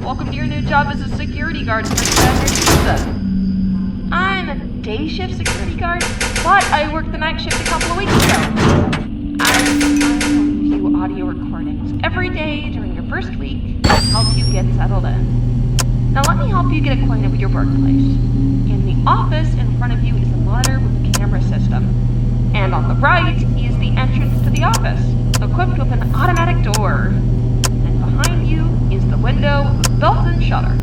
welcome to your new job as a security guard for Standard Pizza. I'm a day shift security guard, but I worked the night shift a couple of weeks ago. I will give you audio recordings every day during your first week to help you get settled in. Now let me help you get acquainted with your workplace. In the office in front of you is a monitor with a camera system. And on the right is the entrance to the office, equipped with an automatic door. And behind you is the window with a built-in shutter.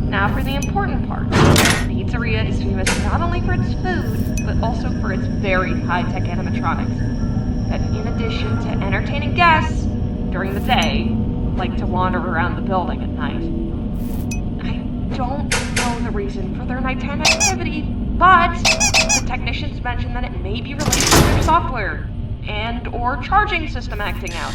Now for the important part. The pizzeria is famous not only for its food, but also for its very high-tech animatronics that, in addition to entertaining guests during the day, like to wander around the building at night. I don't know the reason for their nighttime activity, but the technicians mentioned that it may be related to their software and or charging system acting out.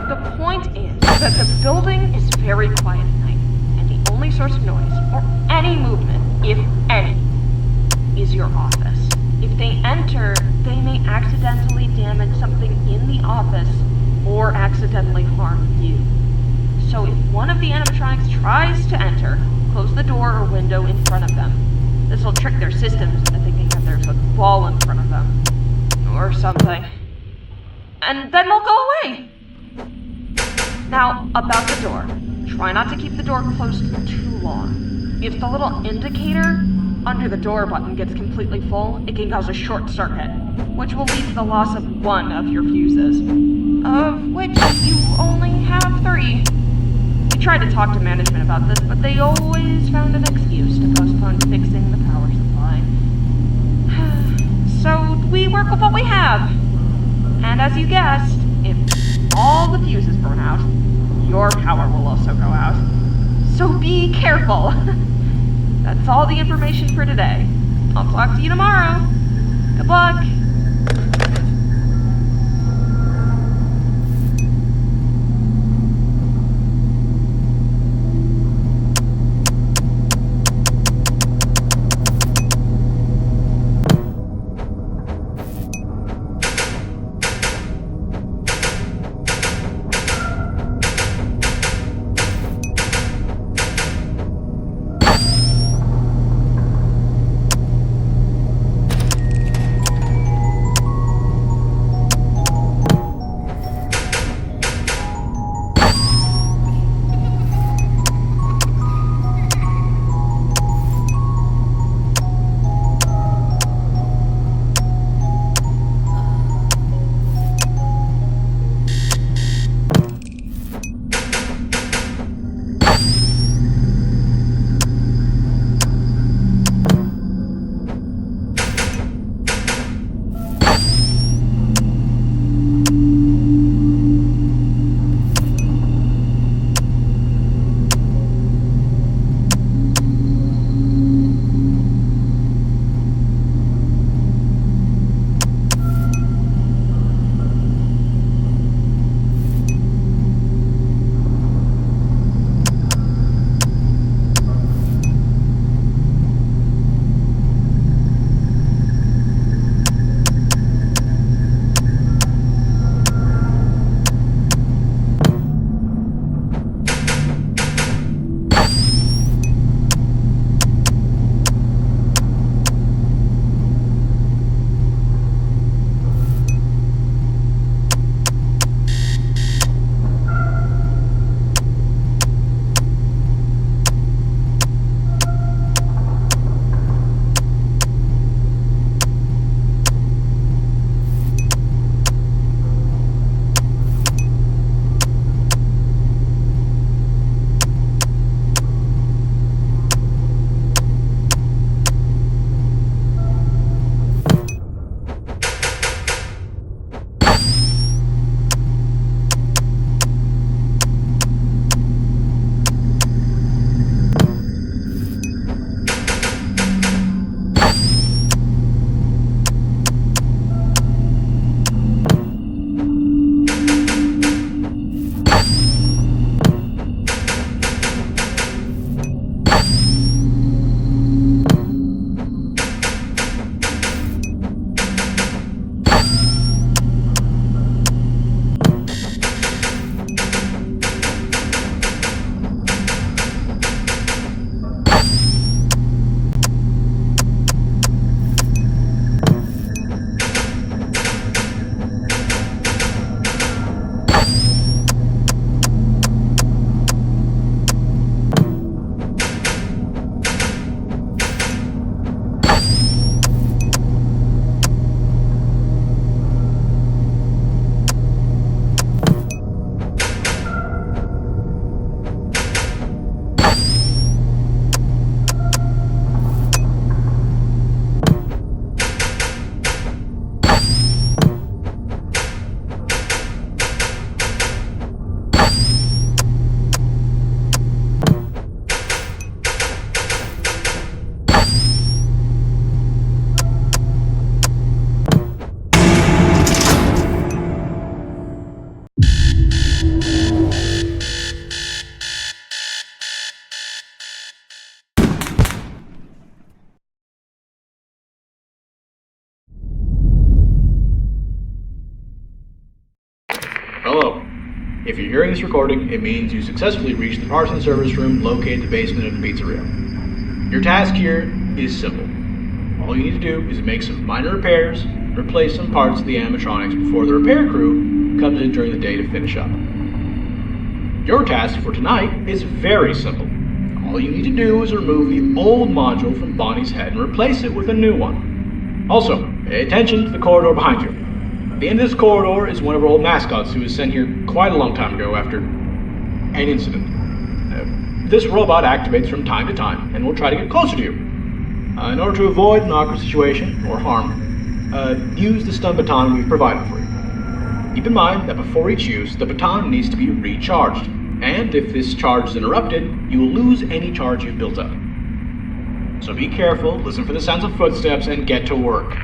The point is that the building is very quiet at night, and the only source of noise, or any movement, if any, is your office. If they enter, they may accidentally damage something in the office or accidentally harm you. So if one of the animatronics tries to enter, close the door or window in front of them. This will trick their systems into thinking that there's a ball in front of them. Or something. And then they'll go away. Now, about the door. Try not to keep the door closed too long. If the little indicator under the door button gets completely full, it can cause a short circuit, which will lead to the loss of one of your fuses, of which you only have 3. We tried to talk to management about this, but they always found an excuse to postpone fixing the power supply. So we work with what we have. And as you guessed, if all the fuses burn out, your power will also go out. So be careful. That's all the information for today. I'll talk to you tomorrow. Good luck. If you're hearing this recording, it means you successfully reached the parts and service room located in the basement of the pizzeria. Your task here is simple. All you need to do is make some minor repairs, replace some parts of the animatronics before the repair crew comes in during the day to finish up. Your task for tonight is very simple. All you need to do is remove the old module from Bonnie's head and replace it with a new one. Also, pay attention to the corridor behind you. At the end of this corridor is one of our old mascots who was sent here quite a long time ago after an incident. This robot activates from time to time and will try to get closer to you. In order to avoid an awkward situation or harm, use the stun baton we've provided for you. Keep in mind that before each use, the baton needs to be recharged, and if this charge is interrupted, you will lose any charge you've built up. So be careful, listen for the sounds of footsteps, and get to work.